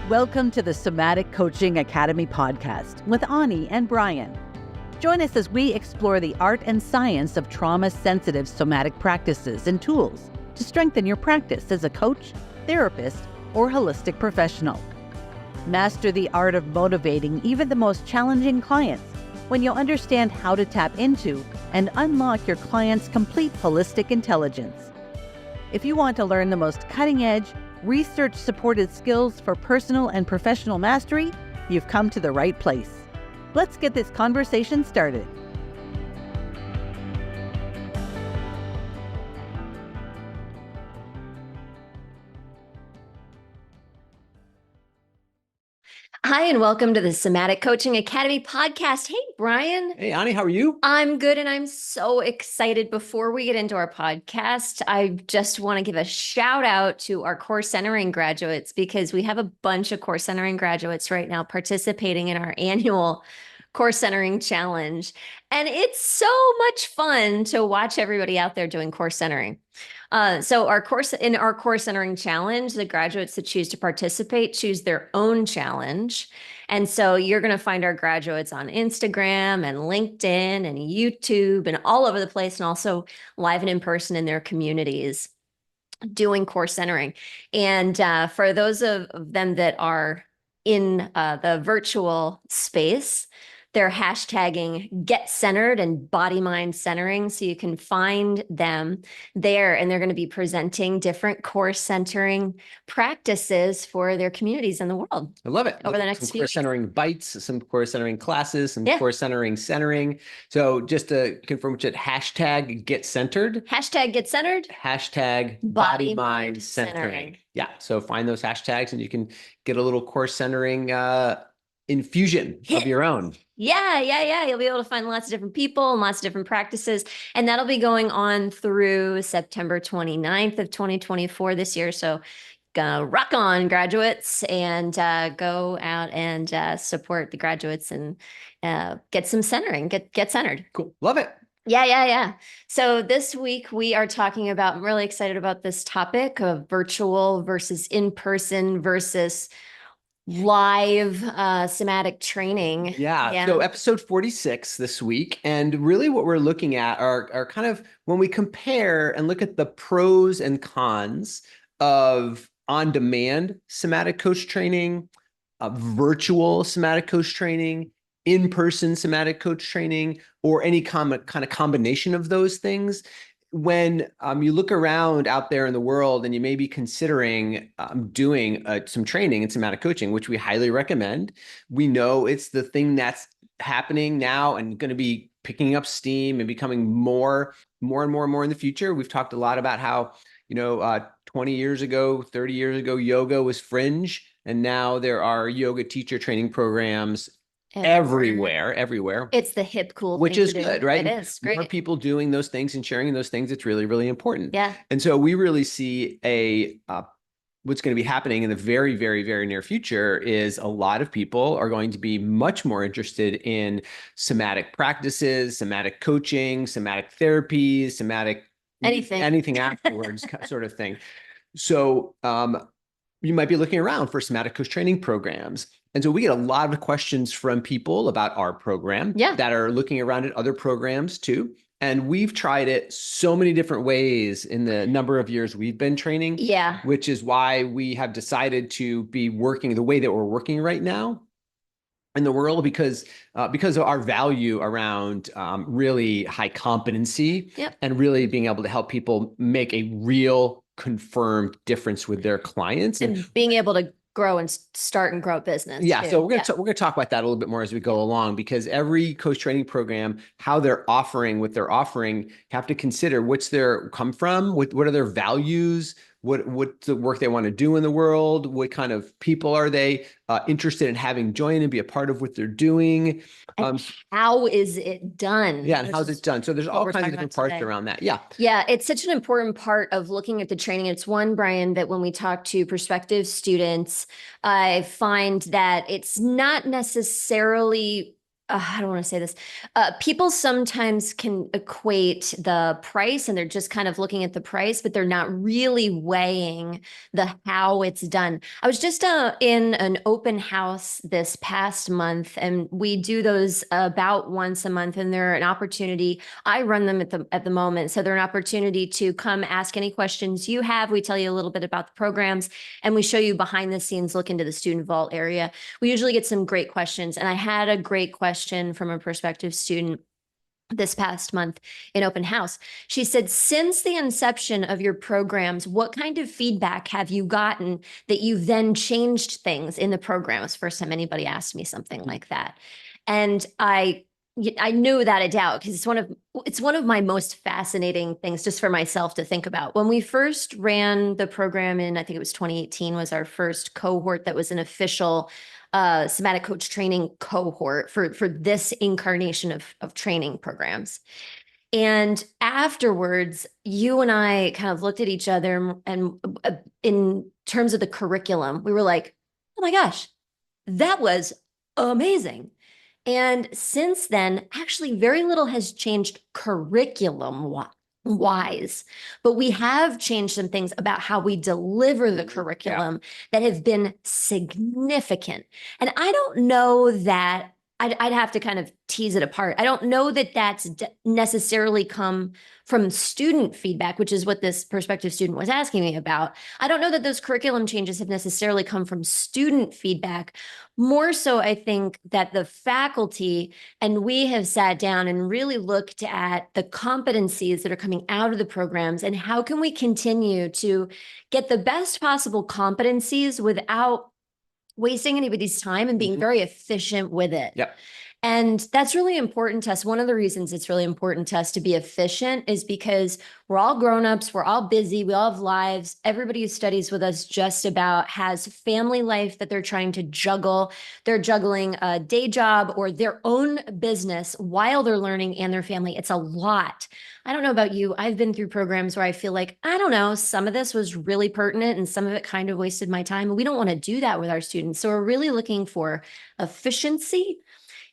Welcome to the Somatic Coaching Academy podcast with Ani and Brian. Join us as we explore the art and science of trauma-sensitive somatic practices and tools to strengthen your practice as a coach, therapist, or holistic professional. Master the art of motivating even the most challenging clients when you'll understand how to tap into and unlock your client's complete holistic intelligence. If you want to learn the most cutting-edge, research-supported skills for personal and professional mastery, you've come to the right place. Let's get this conversation started. Hi, and welcome to the Somatic Coaching Academy podcast. Hey, Brian. Hey, Ani, how are you? I'm good, and I'm so excited. Before we get into our podcast, I just want to give a shout out to our core centering graduates because we have a bunch of core centering graduates right now participating in our annual core centering challenge. And it's so much fun to watch everybody out there doing core centering. So our core centering challenge, the graduates that choose to participate choose their own challenge. And so you're going to find our graduates on Instagram and LinkedIn and YouTube and all over the place, and also live and in person in their communities doing core centering. And for those of them that are in the virtual space, they're hashtagging Get Centered and Body Mind Centering. So you can find them there, and they're going to be presenting different core centering practices for their communities in the world. I love it. Over the next some few core weeks. centering bites, some core centering classes, some Yeah. core centering. So just to confirm, which it hashtag Get Centered, Hashtag Get Centered, hashtag Body Body Mind Mind Centering. Centering. Yeah. So find those hashtags and you can get a little core centering infusion of your own. Yeah. You'll be able to find lots of different people and lots of different practices. And that'll be going on through September 29th of 2024 this year. So rock on, graduates, and go out and support the graduates and get some centering, get centered. Cool. Love it. Yeah. So this week we are talking about, I'm really excited about this topic of virtual versus in-person versus live somatic training. Yeah. So episode 46 this week. And really what we're looking at are kind of when we compare and look at the pros and cons of on-demand somatic coach training, virtual somatic coach training, in-person somatic coach training, or any kind of combination of those things. When you look around out there in the world and you may be considering doing some training in somatic coaching, which we highly recommend, we know it's the thing that's happening now and going to be picking up steam and becoming more in the future. We've talked a lot about how, 20 years ago, 30 years ago, yoga was fringe, and now there are yoga teacher training programs everywhere. It's the hip, cool which thing is to do. good, right? It is great. More people doing those things and sharing those things. It's really, really important. Yeah. And so we really see what's going to be happening in the very, very, very near future is a lot of people are going to be much more interested in somatic practices, somatic coaching, somatic therapies, somatic anything afterwards sort of thing. So you might be looking around for somatic coach training programs. And so we get a lot of questions from people about our program that are looking around at other programs too. And we've tried it so many different ways in the number of years we've been training, which is why we have decided to be working the way that we're working right now in the world, because of our value around really high competency and really being able to help people make a real confirmed difference with their clients and being able to grow and start and grow a business. Yeah. Too. So we're going to talk about that a little bit more as we go along, because every coach training program, how they're offering what they're offering, you have to consider what's their come from, what are their values, what's the work they want to do in the world, what kind of people are they interested in having join and be a part of what they're doing. And how is it done? Yeah, and how's it done? So there's all kinds of different parts around that. Yeah, it's such an important part of looking at the training. It's one, Brian, that when we talk to prospective students, I find that it's not necessarily I don't want to say this. People sometimes can equate the price and they're just kind of looking at the price, but they're not really weighing the how it's done. I was just in an open house this past month, and we do those about once a month, and they're an opportunity. I run them at the moment, so they're an opportunity to come ask any questions you have. We tell you a little bit about the programs, and we show you behind the scenes look into the student vault area. We usually get some great questions, and I had a great question from a prospective student this past month in open house. She said, since the inception of your programs, what kind of feedback have you gotten that you've then changed things in the program? It's the first time anybody asked me something like that. And I knew without a doubt, because it's one of my most fascinating things just for myself to think about. When we first ran the program in, I think it was 2018 was our first cohort that was an official somatic coach training cohort for this incarnation of training programs. And afterwards, you and I kind of looked at each other, and in terms of the curriculum, we were like, oh my gosh, that was amazing. And since then, actually, very little has changed curriculum wise, but we have changed some things about how we deliver the curriculum that have been significant. And I don't know that I'd have to kind of tease it apart. I don't know that that's necessarily come from student feedback, which is what this prospective student was asking me about. I don't know that those curriculum changes have necessarily come from student feedback. More so, I think that the faculty and we have sat down and really looked at the competencies that are coming out of the programs and how can we continue to get the best possible competencies without wasting anybody's time and being very efficient with it. Yep. And that's really important to us. One of the reasons it's really important to us to be efficient is because we're all grown-ups, we're all busy, we all have lives. Everybody who studies with us just about has family life that they're trying to juggle. They're juggling a day job or their own business while they're learning and their family. It's a lot. I don't know about you. I've been through programs where I feel like, I don't know, some of this was really pertinent and some of it kind of wasted my time. And we don't want to do that with our students. So we're really looking for efficiency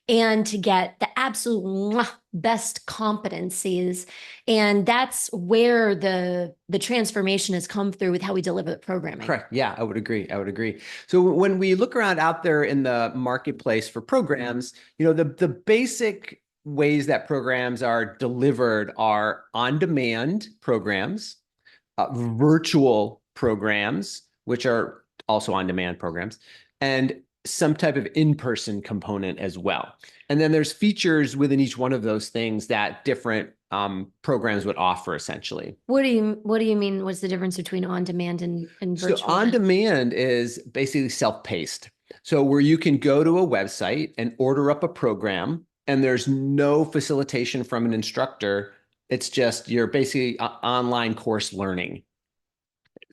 and to get the absolute best competencies. And that's where the transformation has come through with how we deliver the programming. Correct. Yeah, I would agree. I would agree. So when we look around out there in the marketplace for programs, the basic ways that programs are delivered are on-demand programs, virtual programs, which are also on-demand programs, and some type of in-person component as well. And then there's features within each one of those things that different programs would offer essentially. What do you mean? What's the difference between on-demand and virtual? So on-demand is basically self-paced. So where you can go to a website and order up a program and there's no facilitation from an instructor. It's just you're basically online course learning.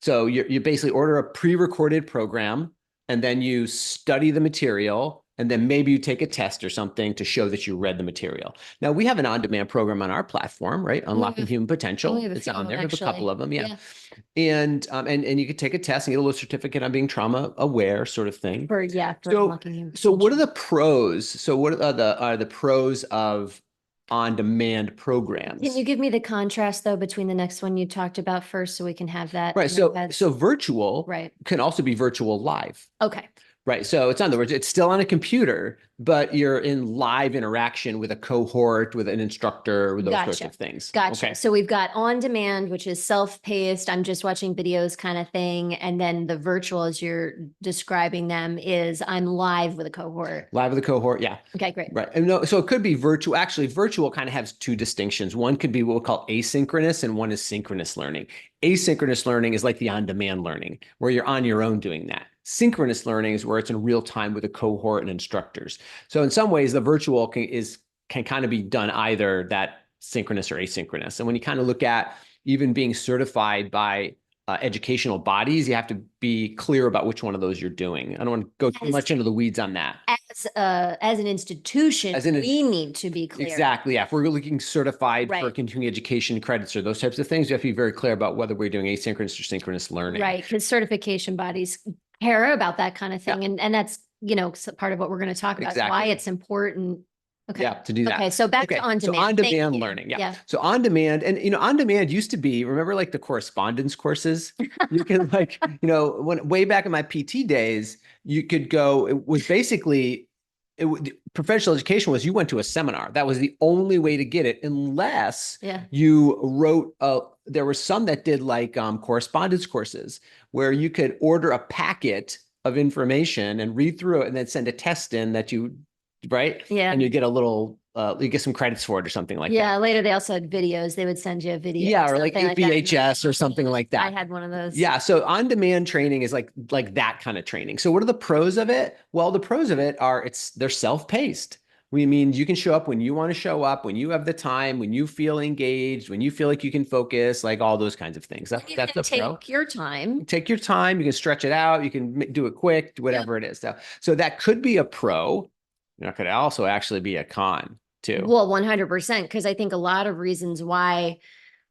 So you basically order a pre-recorded program and then you study the material, and then maybe you take a test or something to show that you read the material. Now, we have an on-demand program on our platform, right? Unlocking Human Potential. It's on there. We have a couple of them, yeah. And you could take a test and get a little certificate on being trauma aware, sort of thing. For unlocking human so what are potential. the pros? So what are the pros of on-demand programs? Can you give me the contrast though between the next one you talked about first, so we can have that? Right. So virtual can also be virtual live. Okay. Right. So it's it's still on a computer, but you're in live interaction with a cohort, with an instructor, with those sorts of things. Gotcha. Okay. So we've got on demand, which is self-paced. I'm just watching videos kind of thing. And then the virtual, as you're describing them, is I'm live with a cohort. Live with a cohort. Yeah. Okay, great. Right. And no, so it could be virtual. Actually, virtual kind of has two distinctions. One could be what we call asynchronous and one is synchronous learning. Asynchronous learning is like the on-demand learning where you're on your own doing that. Synchronous learning is where it's in real time with a cohort and instructors. So in some ways, the virtual can kind of be done either that synchronous or asynchronous. And when you kind of look at even being certified by educational bodies, you have to be clear about which one of those you're doing. I don't want to go too much into the weeds on that. As an institution, we need to be clear. Exactly. Yeah. If we're looking certified for continuing education credits or those types of things, you have to be very clear about whether we're doing asynchronous or synchronous learning. Right. Because certification bodies care about that kind of thing. And that's, part of what we're going to talk about, why it's important Okay. Yeah, to do that. Okay, so back to on So demand. Thank on-demand you. learning. Yeah. Yeah. So on-demand, and on-demand used to be, remember like the correspondence courses? You could like, when way back in my PT days, you could go, it was basically professional education was you went to a seminar. That was the only way to get it, unless Yeah. you wrote there were some that did like correspondence courses where you could order a packet of information and read through it and then send a test in that you, right? Yeah. And you get a little, you get some credits for it or something like that. Yeah, later they also had videos. They would send you a video. Yeah, or like something that. VHS or something like that. I had one of those. Yeah, so on-demand training is like that kind of training. So what are the pros of it? Well, the pros of it are they're self-paced. We mean you can show up when you want to show up, when you have the time, when you feel engaged, when you feel like you can focus, like all those kinds of things. That's the pro. Take your time. Take your time. You can stretch it out. You can do it quick, whatever it is. So that could be a pro. It could also actually be a con too. Well, 100%, because I think a lot of reasons why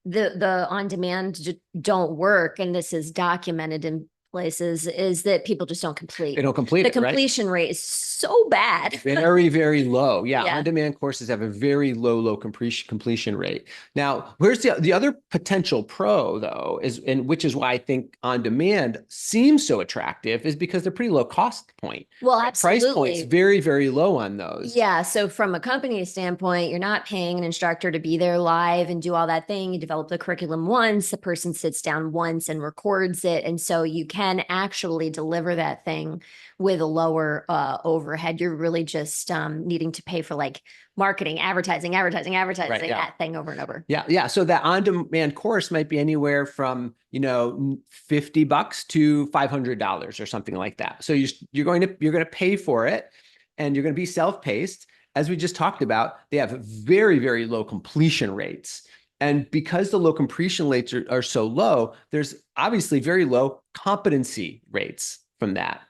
the on-demand don't work, and this is documented in places, is that people just don't complete. They don't complete the it, right? completion rate is so bad. Very, very low. Yeah, Yeah. on-demand courses have a very low completion rate. Now, where's the other potential pro though, and which is why I think on-demand seems so attractive, is because they're pretty low cost point. Well, absolutely. Price point's very, very low on those. Yeah. So from a company standpoint, you're not paying an instructor to be there live and do all that thing. You develop the curriculum once, the person sits down once and records it. And so you can actually deliver that thing with a lower overhead. You're really just needing to pay for like marketing, advertising, Right, yeah. that thing over and over. Yeah. So that on-demand course might be anywhere from, $50 to $500 or something like that. So you're going to pay for it, and you're going to be self-paced. As we just talked about, they have very, very low completion rates. And because the low completion rates are so low, there's obviously very low competency rates from that.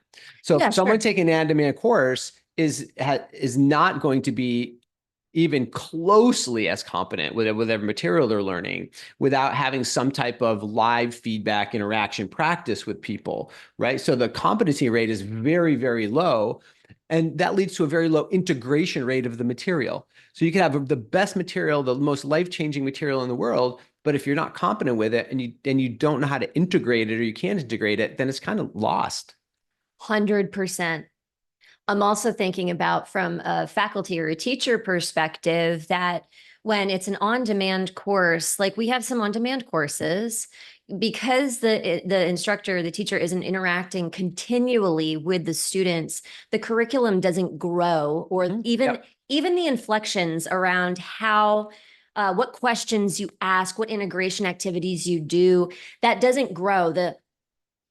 So if someone taking an on-demand course is not going to be even closely as competent with whatever material they're learning without having some type of live feedback, interaction, practice with people, right? So the competency rate is very, very low. And that leads to a very low integration rate of the material. So you can have the best material, the most life-changing material in the world, but if you're not competent with it and you don't know how to integrate it, or you can't integrate it, then it's kind of lost. 100%. I'm also thinking about, from a faculty or a teacher perspective, that when it's an on-demand course, like we have some on-demand courses, because the instructor, the teacher isn't interacting continually with the students, the curriculum doesn't grow, or even the inflections around how what questions you ask, what integration activities you do, that doesn't grow. The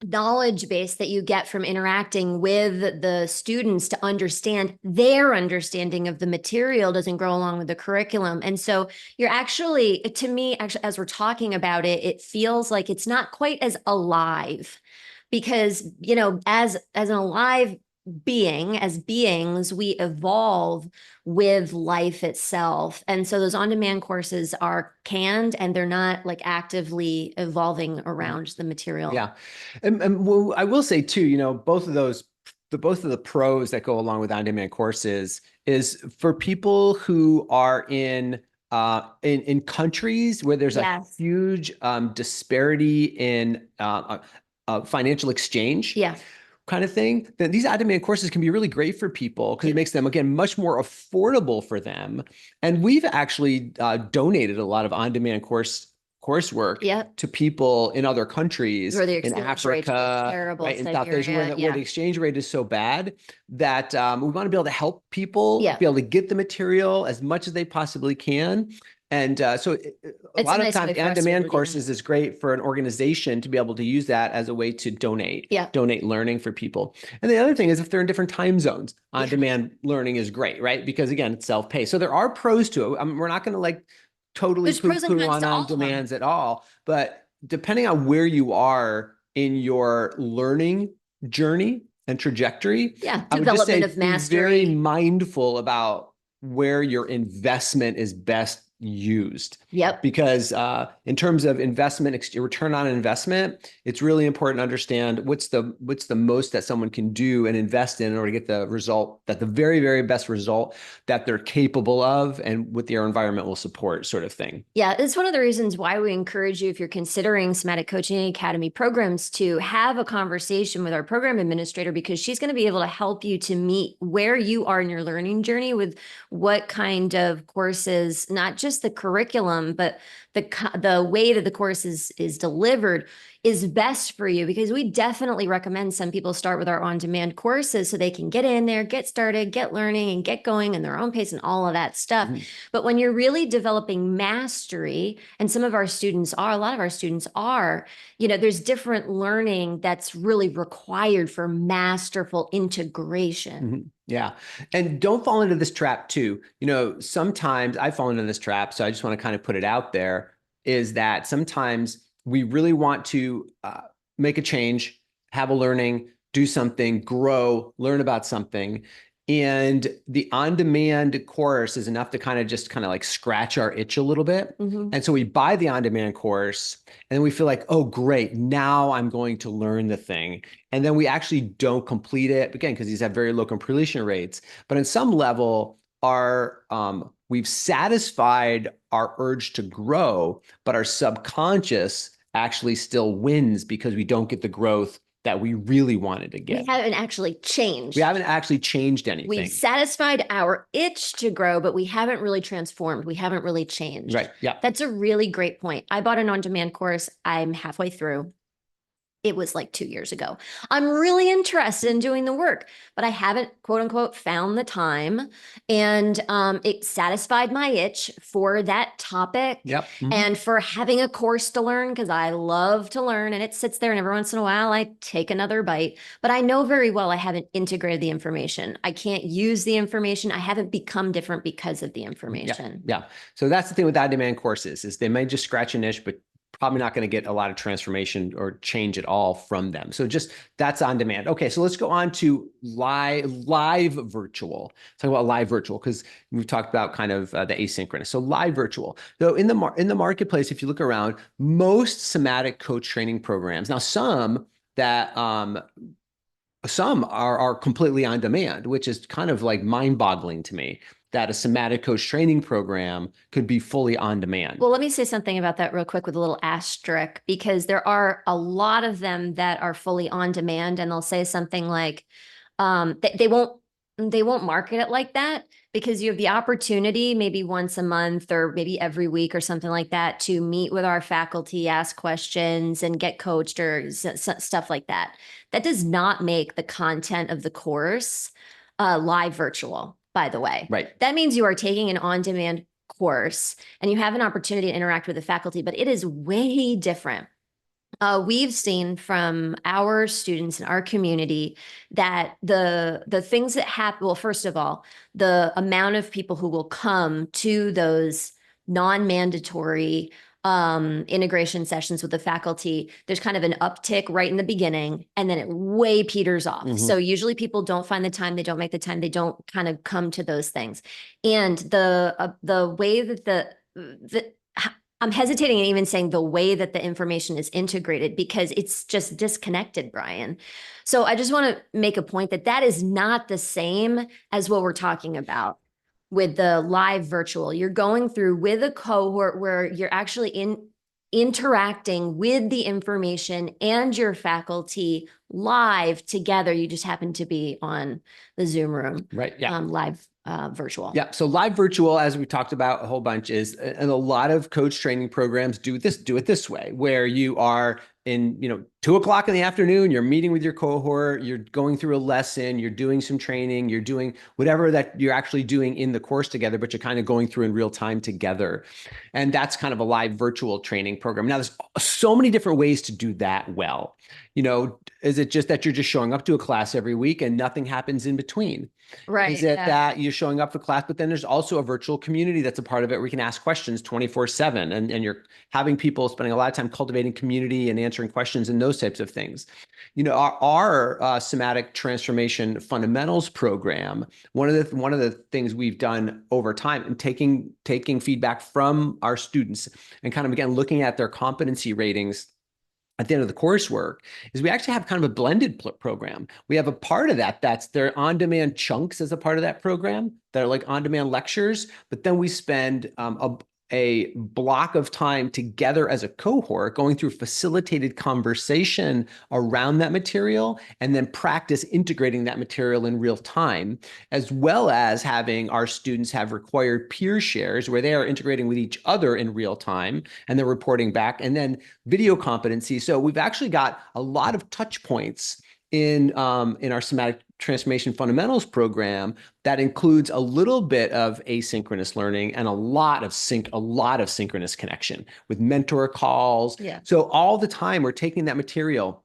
knowledge base that you get from interacting with the students to understand their understanding of the material doesn't grow along with the curriculum. And so you're actually, to me, as we're talking about it, it feels like it's not quite as alive, because, as an alive being, as beings, we evolve with life itself. And so those on-demand courses are canned, and they're not like actively evolving around the material. Yeah. And well, I will say too, both of the pros that go along with on-demand courses is for people who are in countries where there's a huge disparity in financial exchange. Yeah. Kind of thing, then these on-demand courses can be really great for people, because it makes them, again, much more affordable for them. And we've actually donated a lot of on-demand coursework to people in other countries, in Africa, right, in South Asia, where the exchange rate is so bad that we want to be able to help people be able to get the material as much as they possibly can. And so a lot of times on-demand courses is great for an organization to be able to use that as a way to donate learning for people. And the other thing is, if they're in different time zones, on-demand learning is great, right? Because again, it's self-paced. So there are pros to it. We're not going to like totally poo-poo on-demands at all. But depending on where you are in your learning journey and trajectory, development of mastery, be very mindful about where your investment is best used. Yep. Because in terms of investment, return on investment, it's really important to understand what's the most that someone can do and invest in order to get the result, that the very, very best result that they're capable of and what their environment will support, sort of thing. Yeah, it's one of the reasons why we encourage you, if you're considering Somatic Coaching Academy programs, to have a conversation with our program administrator, because she's going to be able to help you to meet where you are in your learning journey with what kind of courses, not just the curriculum, but the way that the course is delivered is best for you. Because we definitely recommend some people start with our on-demand courses so they can get in there, get started, get learning, and get going in their own pace and all of that stuff. Mm-hmm. But when you're really developing mastery, and a lot of our students are, there's different learning that's really required for masterful integration. Mm-hmm. Yeah. And don't fall into this trap too. Sometimes I fall into this trap. So I just want to kind of put it out there, is that sometimes we really want to make a change, have a learning, do something, grow, learn about something. And the on-demand course is enough to kind of like scratch our itch a little bit. Mm-hmm. And so we buy the on-demand course and then we feel like, oh, great, now I'm going to learn the thing. And then we actually don't complete it, again, because these have very low completion rates. But on some level, we've satisfied our urge to grow, but our subconscious actually still wins because we don't get the growth that we really wanted to get. We haven't actually changed. We haven't actually changed anything. We satisfied our itch to grow, but we haven't really transformed. We haven't really changed. Right. Yeah. That's a really great point. I bought an on-demand course. I'm halfway through. It was like 2 years ago. I'm really interested in doing the work, but I haven't, quote unquote, found the time. And it satisfied my itch for that topic. Yep. Mm-hmm. And for having a course to learn, because I love to learn, and it sits there and every once in a while I take another bite, but I know very well I haven't integrated the information. I can't use the information. I haven't become different because of the information. Yeah. So that's the thing with on-demand courses, is they may just scratch an itch, but probably not going to get a lot of transformation or change at all from them. So just that's on demand. Okay, so let's go on to live virtual. Let's talk about live virtual, because we've talked about kind of the asynchronous. So live virtual. So in the marketplace, if you look around, most somatic coach training programs, now some are completely on demand, which is kind of like mind-boggling to me, that a somatic coach training program could be fully on demand. Well, let me say something about that real quick with a little asterisk, because there are a lot of them that are fully on demand, and they'll say something like, they won't market it like that, because you have the opportunity maybe once a month or maybe every week or something like that to meet with our faculty, ask questions, and get coached or stuff like that. That does not make the content of the course live virtual, by the way. Right. That means you are taking an on-demand course and you have an opportunity to interact with the faculty, but it is way different. We've seen from our students in our community that the things that happen, well, first of all, the amount of people who will come to those non-mandatory integration sessions with the faculty, there's kind of an uptick right in the beginning, and then it way peters off. Mm-hmm. So usually people don't find the time, they don't make the time, they don't kind of come to those things. And the way that I'm hesitating in even saying the way that the information is integrated, because it's just disconnected, Brian. So I just want to make a point that is not the same as what we're talking about with the live virtual. You're going through with a cohort where you're actually interacting with the information and your faculty live together. You just happen to be on the Zoom room. Right. Yeah. Live virtual. Yeah. So live virtual, as we talked about a whole bunch, is, and a lot of coach training programs do it this way, where you are in, 2:00 in the afternoon, you're meeting with your cohort, you're going through a lesson, you're doing some training, you're doing whatever that you're actually doing in the course together, but you're kind of going through in real time together. And that's kind of a live virtual training program. Now, there's so many different ways to do that well. Is it just that you're just showing up to a class every week and nothing happens in between? Right. Is it that you're showing up for class, but then there's also a virtual community that's a part of it where you can ask questions 24/7, and you're having people spending a lot of time cultivating community and answering questions in those types of things. Our somatic transformation fundamentals program, one of the things we've done over time and taking feedback from our students and kind of, again, looking at their competency ratings at the end of the coursework, is we actually have kind of a blended program. We have a part of that's their on-demand chunks as a part of that program that are like on-demand lectures, but then we spend a block of time together as a cohort going through facilitated conversation around that material, and then practice integrating that material in real time, as well as having our students have required peer shares where they are integrating with each other in real time and they're reporting back, and then video competency. So we've actually got a lot of touch points in our somatic transformation fundamentals program that includes a little bit of asynchronous learning and a lot of synchronous connection with mentor calls. Yeah. So all the time we're taking that material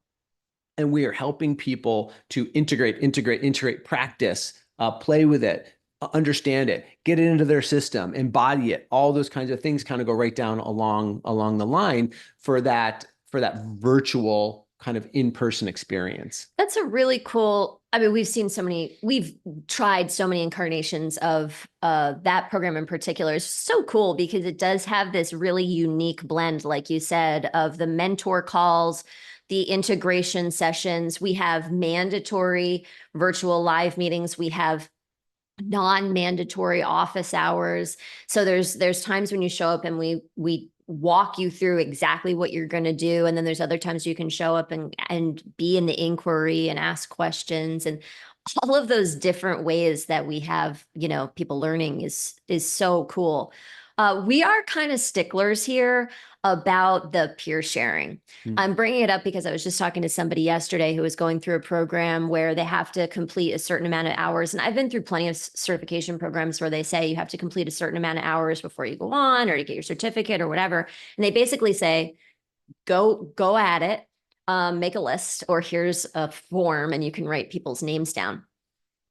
and we are helping people to integrate, practice, play with it, understand it, get it into their system, embody it. All those kinds of things kind of go right down along the line for that virtual kind of in-person experience. That's a really cool, I mean, we've tried so many incarnations of that program in particular. It's so cool because it does have this really unique blend, like you said, of the mentor calls, the integration sessions. We have mandatory virtual live meetings. We have non-mandatory office hours. So there's times when you show up and we walk you through exactly what you're going to do. And then there's other times you can show up and be in the inquiry and ask questions, and all of those different ways that we have, people learning is so cool. We are kind of sticklers here about the peer sharing. I'm bringing it up because I was just talking to somebody yesterday who was going through a program where they have to complete a certain amount of hours. And I've been through plenty of certification programs where they say you have to complete a certain amount of hours before you go on or to get your certificate or whatever. And they basically say, go at it, make a list, or here's a form and you can write people's names down.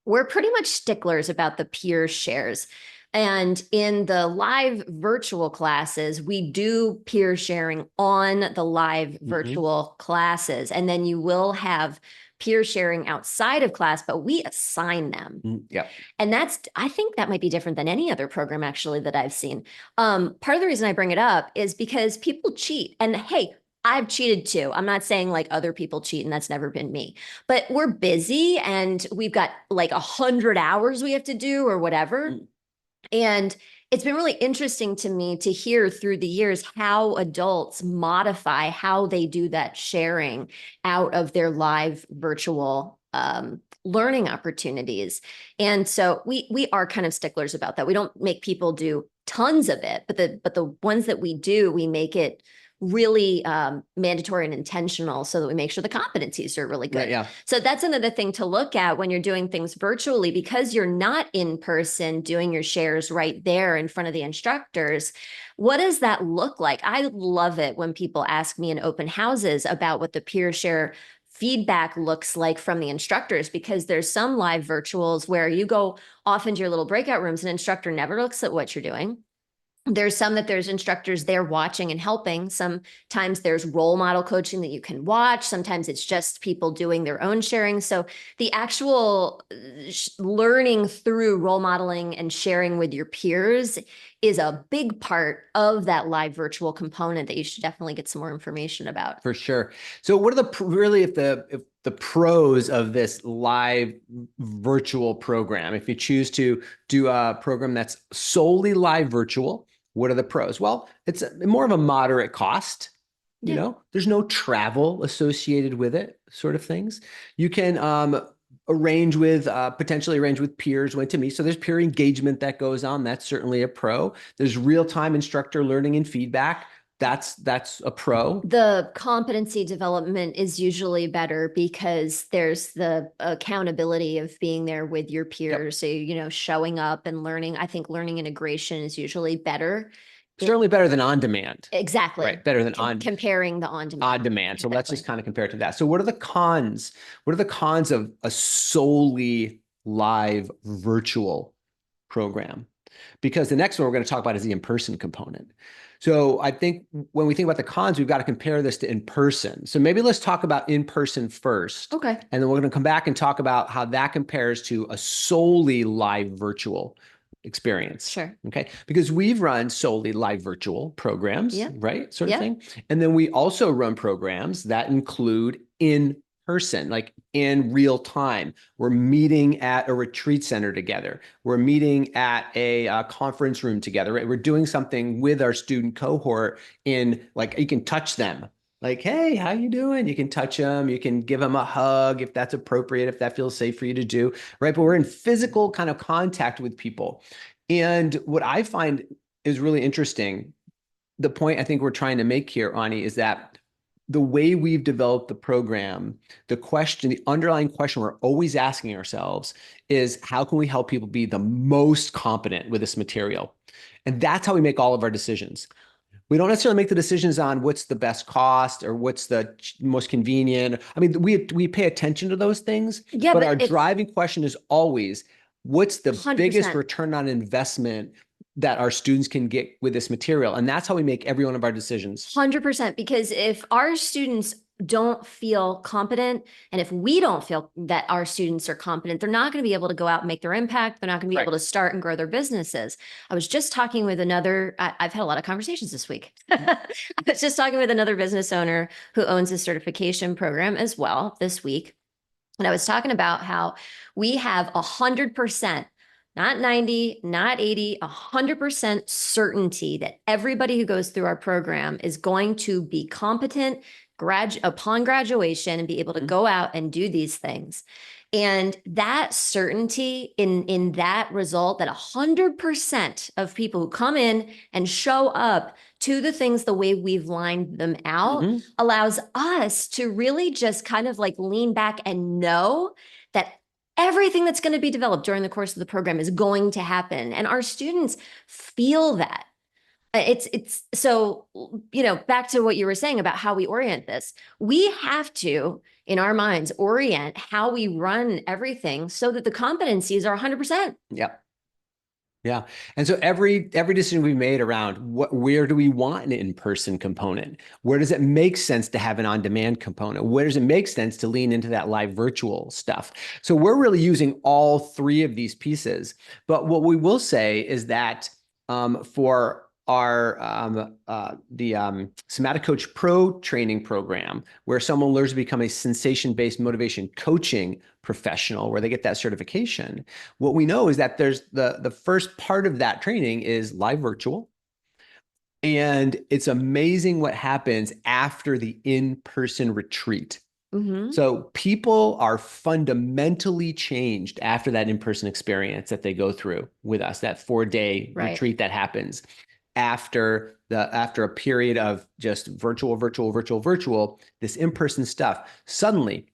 We're pretty much sticklers about the peer shares. And in the live virtual classes, we do peer sharing on the live virtual classes. And then you will have peer sharing outside of class, but we assign them. Yeah. And I think that might be different than any other program actually that I've seen. Part of the reason I bring it up is because people cheat. And hey, I've cheated too. I'm not saying like other people cheat and that's never been me, but we're busy and we've got like 100 hours we have to do or whatever. And it's been really interesting to me to hear through the years how adults modify how they do that sharing out of their live virtual learning opportunities. And so we are kind of sticklers about that. We don't make people do tons of it, but the ones that we do, we make it really mandatory and intentional so that we make sure the competencies are really good. Right, yeah. So that's another thing to look at when you're doing things virtually, because you're not in person doing your shares right there in front of the instructors. What does that look like? I love it when people ask me in open houses about what the peer share feedback looks like from the instructors, because there's some live virtuals where you go off into your little breakout rooms and an instructor never looks at what you're doing. There's some that there's instructors there watching and helping. Sometimes there's role model coaching that you can watch. Sometimes it's just people doing their own sharing. So the actual learning through role modeling and sharing with your peers is a big part of that live virtual component that you should definitely get some more information about. For sure. So what are the pros of this live virtual program? If you choose to do a program that's solely live virtual, what are the pros? Well, it's more of a moderate cost. There's no travel associated with it, sort of things. You can potentially arrange with peers when to meet. So there's peer engagement that goes on. That's certainly a pro. There's real-time instructor learning and feedback. That's a pro. The competency development is usually better because there's the accountability of being there with your peers. Yep. So, showing up and learning. I think learning integration is usually better. Certainly better than on demand. Exactly. Right. Better than comparing the on demand. On demand. So let's just kind of compare it to that. So what are the cons? What are the cons of a solely live virtual program? Because the next one we're going to talk about is the in-person component. So I think when we think about the cons, we've got to compare this to in-person. So maybe let's talk about in-person first. Okay. And then we're going to come back and talk about how that compares to a solely live virtual experience. Sure. Okay. Because we've run solely live virtual programs, right? Sort of thing. And then we also run programs that include in person, like in real time. We're meeting at a retreat center together. We're meeting at a conference room together. Right? We're doing something with our student cohort in, like, you can touch them. Like, hey, how you doing? You can touch them. You can give them a hug if that's appropriate, if that feels safe for you to do, right? But we're in physical kind of contact with people. And what I find is really interesting, the point I think we're trying to make here, Ani, is that the way we've developed the program, the underlying question we're always asking ourselves is, how can we help people be the most competent with this material? And that's how we make all of our decisions. We don't necessarily make the decisions on what's the best cost or what's the most convenient. I mean, we pay attention to those things, but our driving question is always, what's the 100%. biggest return on investment that our students can get with this material? And that's how we make every one of our decisions. 100%. Because if our students don't feel competent, and if we don't feel that our students are competent, they're not going to be able to go out and make their impact. They're not going to be able to start and grow their businesses. I was just talking with I've had a lot of conversations this week. I was just talking with another business owner who owns a certification program as well this week. And I was talking about how we have 100%, not 90, not 80, 100% certainty that everybody who goes through our program is going to be competent upon graduation and be able to go out and do these things. And that certainty in that result, that 100% of people who come in and show up to the things the way we've lined them out allows us to really just kind of like lean back and know that everything that's going to be developed during the course of the program is going to happen. And our students feel that. It's so, back to what you were saying about how we orient this. We have to, in our minds, orient how we run everything so that the competencies are 100%. Yep. Yeah. And so every decision we made around where do we want an in-person component? Where does it make sense to have an on-demand component? Where does it make sense to lean into that live virtual stuff? So we're really using all three of these pieces. But what we will say is that for our Somatic Coach Pro training program, where someone learns to become a sensation-based motivation coaching professional, where they get that certification, what we know is that there's the first part of that training is live virtual. And it's amazing what happens after the in-person retreat. So people are fundamentally changed after that in-person experience that they go through with us, that 4-day retreat that happens after a period of just virtual, this in-person stuff. Suddenly,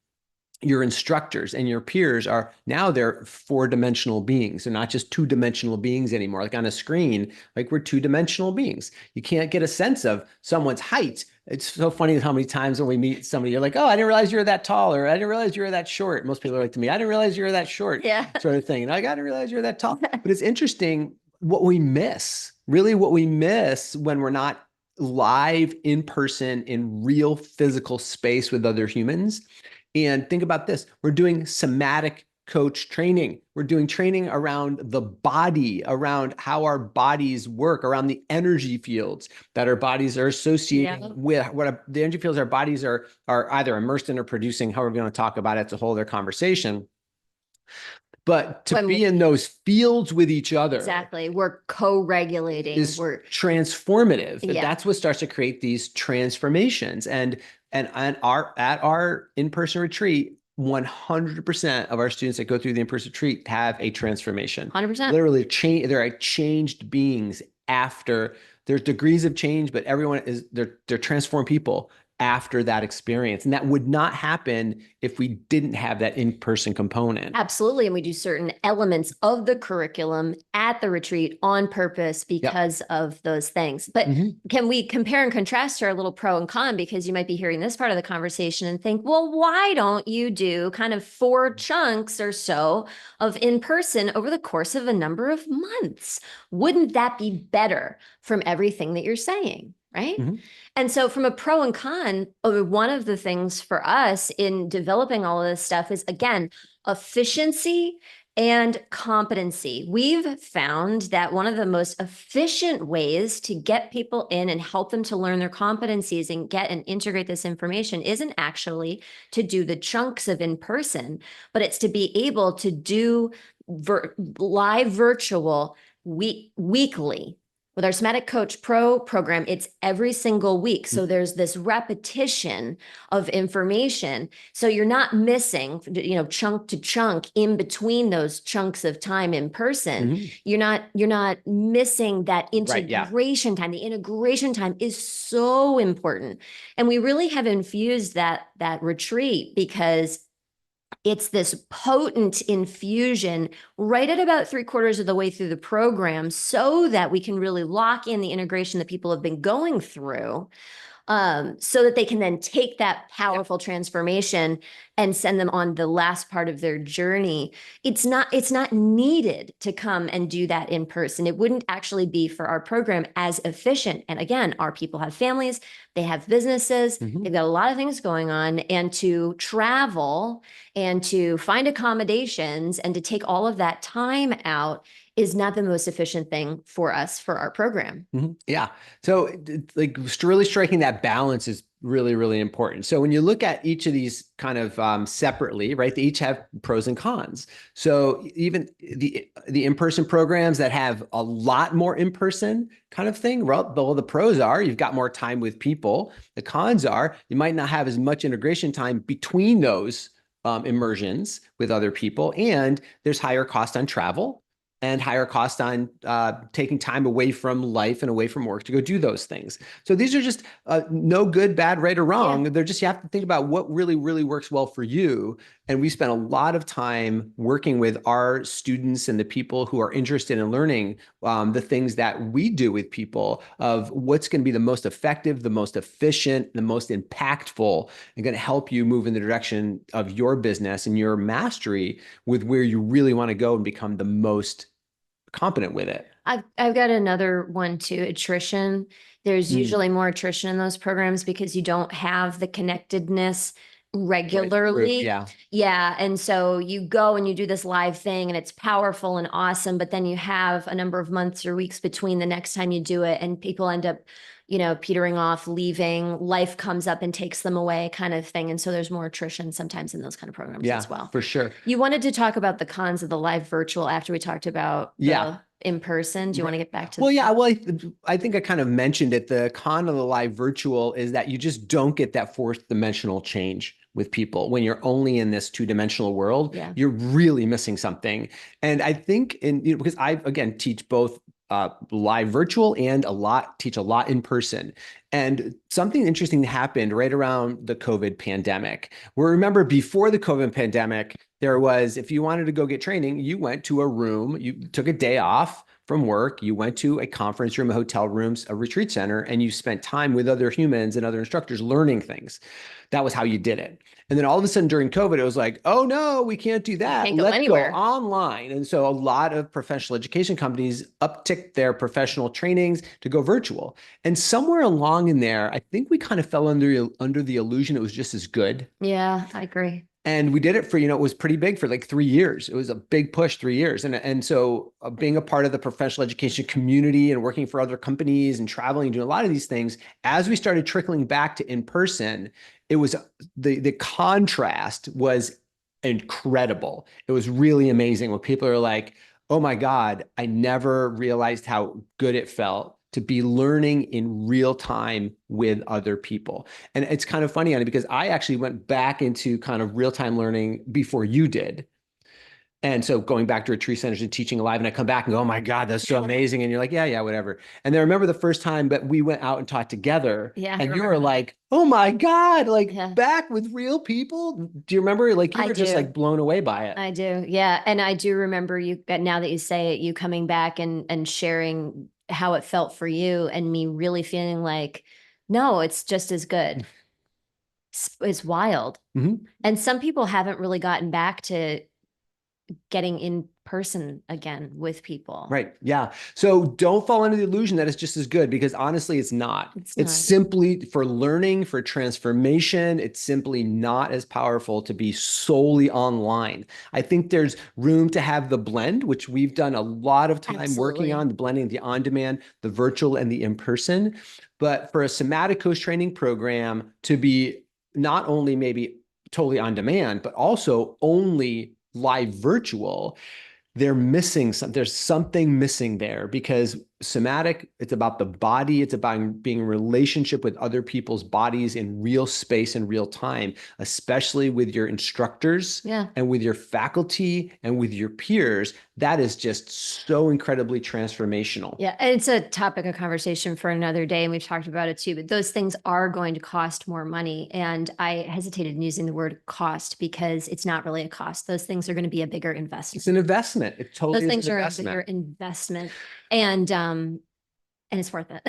your instructors and your peers they're 4-dimensional beings. They're not just 2-dimensional beings anymore. Like on a screen, like we're 2-dimensional beings. You can't get a sense of someone's height. It's so funny how many times when we meet somebody, you're like, oh, I didn't realize you were that tall, or I didn't realize you were that short. Most people are like to me, I didn't realize you were that short, sort of thing. And I didn't realize you were that tall. But it's interesting what we miss when we're not live in person in real physical space with other humans. And think about this. We're doing somatic coach training. We're doing training around the body, around how our bodies work, around the energy fields that our bodies are associating with, the energy fields our bodies are either immersed in or producing, however we want to talk about it. It's a whole other conversation. But to be in those fields with each other. Exactly. We're co-regulating. We're transformative. Yeah. That's what starts to create these transformations. And at our in-person retreat, 100% of our students that go through the in-person retreat have a transformation. 100%. Literally, they're changed beings after. There's degrees of change, but everyone they're transformed people after that experience. And that would not happen if we didn't have that in-person component. Absolutely. And we do certain elements of the curriculum at the retreat on purpose because of those things. But can we compare and contrast our little pro and con? Because you might be hearing this part of the conversation and think, well, why don't you do kind of 4 chunks or so of in-person over the course of a number of months? Wouldn't that be better from everything that you're saying? Right. And so from a pro and con, one of the things for us in developing all of this stuff is, again, efficiency and competency. We've found that one of the most efficient ways to get people in and help them to learn their competencies and get and integrate this information isn't actually to do the chunks of in person, but it's to be able to do live virtual weekly. With our Somatic Coach Pro program, it's every single week. So there's this repetition of information. So you're not missing, chunk to chunk in between those chunks of time in person. You're not missing that integration time. The integration time is so important. And we really have infused that retreat because it's this potent infusion right at about 3/4 of the way through the program so that we can really lock in the integration that people have been going through, so that they can then take that powerful transformation and send them on the last part of their journey. It's not needed to come and do that in person. It wouldn't actually be for our program as efficient. And again, our people have families, they have businesses, they've got a lot of things going on, and to travel and to find accommodations and to take all of that time out is not the most efficient thing for us for our program. Yeah. So like really striking that balance is really, really important. So when you look at each of these kind of separately, right, they each have pros and cons. So even the in-person programs that have a lot more in-person kind of thing, well, the pros are you've got more time with people. The cons are you might not have as much integration time between those immersions with other people, and there's higher cost on travel and higher cost on taking time away from life and away from work to go do those things. So these are just no good, bad, right or wrong. They're just, you have to think about what really, really works well for you. And we spent a lot of time working with our students and the people who are interested in learning the things that we do with people of what's going to be the most effective, the most efficient, the most impactful, and going to help you move in the direction of your business and your mastery with where you really want to go and become the most competent with it. I've got another one too, attrition. There's usually more attrition in those programs because you don't have the connectedness regularly. Yeah. And so you go and you do this live thing and it's powerful and awesome, but then you have a number of months or weeks between the next time you do it, and people end up, petering off, leaving, life comes up and takes them away kind of thing. And so there's more attrition sometimes in those kind of programs as well. For sure. You wanted to talk about the cons of the live virtual after we talked about the in person. Do you want to get back to I think I kind of mentioned it. The con of the live virtual is that you just don't get that fourth dimensional change with people. When you're only in this 2-dimensional world, you're really missing something. And I think because I, again, teach both live virtual and teach a lot in person. And something interesting happened right around the COVID pandemic. Where remember before the COVID pandemic, there was, if you wanted to go get training, you went to a room, you took a day off from work, you went to a conference room, a hotel rooms, a retreat center, and you spent time with other humans and other instructors learning things. That was how you did it. And then all of a sudden during COVID, it was like, oh no, we can't do that. Let's go online. And so a lot of professional education companies upticked their professional trainings to go virtual. And somewhere along in there, I think we kind of fell under the illusion it was just as good. Yeah, I agree. And we did it for, it was pretty big for like 3 years. It was a big push, 3 years. And so being a part of the professional education community and working for other companies and traveling, doing a lot of these things, as we started trickling back to in-person, it was the contrast was incredible. It was really amazing when people are like, oh my God, I never realized how good it felt to be learning in real time with other people. And it's kind of funny, Annie, because I actually went back into kind of real time learning before you did. And so going back to retreat centers and teaching live, and I come back and go, oh my God, that's so amazing. And you're like, yeah, whatever. And then I remember the first time that we went out and taught together. Yeah. And you were like, oh my God, like Yeah. back with real people. Do you remember? Like you I were just do. like blown away by it. I do. Yeah. And I do remember you, now that you say it, you coming back and sharing how it felt for you, and me really feeling like, no, it's just as good. It's wild. Mhm. And some people haven't really gotten back to getting in person again with people. Right. Yeah. So don't fall into the illusion that it's just as good, because honestly, it's not. It's simply for learning, for transformation. It's simply not as powerful to be solely online. I think there's room to have the blend, which we've done a lot of time working on, the blending, the on-demand, the virtual, and the in-person. But for a somatic coach training program to be not only maybe totally on demand, but also only live virtual, they're missing something. There's something missing there, because somatic, it's about the body. It's about being in relationship with other people's bodies in real space and real time, especially with your instructors and with your faculty and with your peers. That is just so incredibly transformational. Yeah. And it's a topic of conversation for another day, and we've talked about it too, but those things are going to cost more money. And I hesitated in using the word cost because it's not really a cost. Those things are going to be a bigger investment. It's an investment. It totally Those things is an are investment. a bigger investment. And it's worth it.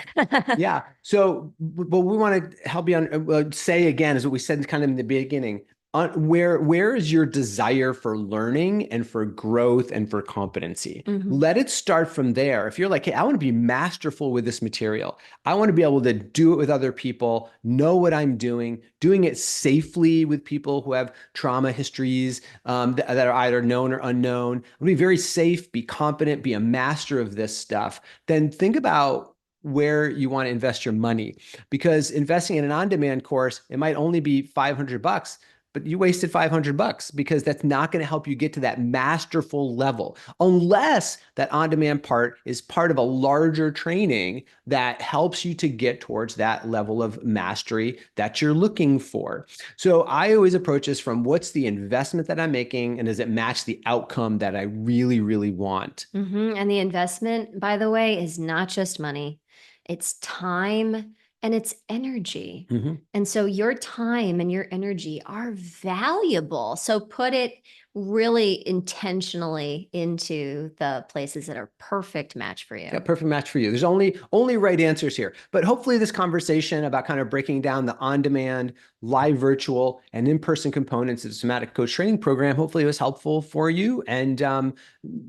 Yeah. So, but we want to help you on, say again, is what we said kind of in the beginning. Where is your desire for learning and for growth and for competency? Let it start from there. If you're like, hey, I want to be masterful with this material. I want to be able to do it with other people, know what I'm doing it safely with people who have trauma histories that are either known or unknown. I want to be very safe, be competent, be a master of this stuff. Then think about where you want to invest your money, because investing in an on-demand course, it might only be $500, but you wasted $500 because that's not going to help you get to that masterful level, unless that on-demand part is part of a larger training that helps you to get towards that level of mastery that you're looking for. So I always approach this from, what's the investment that I'm making, and does it match the outcome that I really, really want? And the investment, by the way, is not just money. It's time and it's energy. And so your time and your energy are valuable. So put it really intentionally into the places that are perfect match for you. Yeah, perfect match for you. There's only right answers here. But hopefully this conversation about kind of breaking down the on-demand, live virtual, and in-person components of the Somatic Coach Training Program, hopefully it was helpful for you and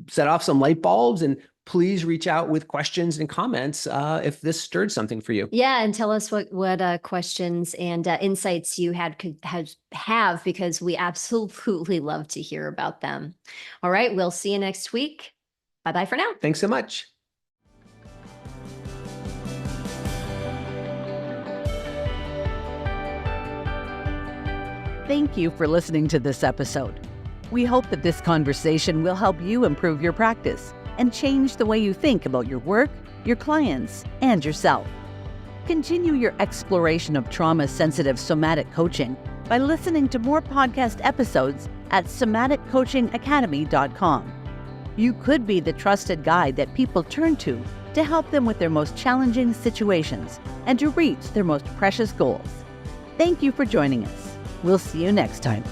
set off some light bulbs. And please reach out with questions and comments if this stirred something for you. Yeah, and tell us what questions and insights you have, because we absolutely love to hear about them. All right, we'll see you next week. Bye-bye for now. Thanks so much. Thank you for listening to this episode. We hope that this conversation will help you improve your practice and change the way you think about your work, your clients, and yourself. Continue your exploration of trauma-sensitive somatic coaching by listening to more podcast episodes at somaticcoachingacademy.com. You could be the trusted guide that people turn to help them with their most challenging situations and to reach their most precious goals. Thank you for joining us. We'll see you next time.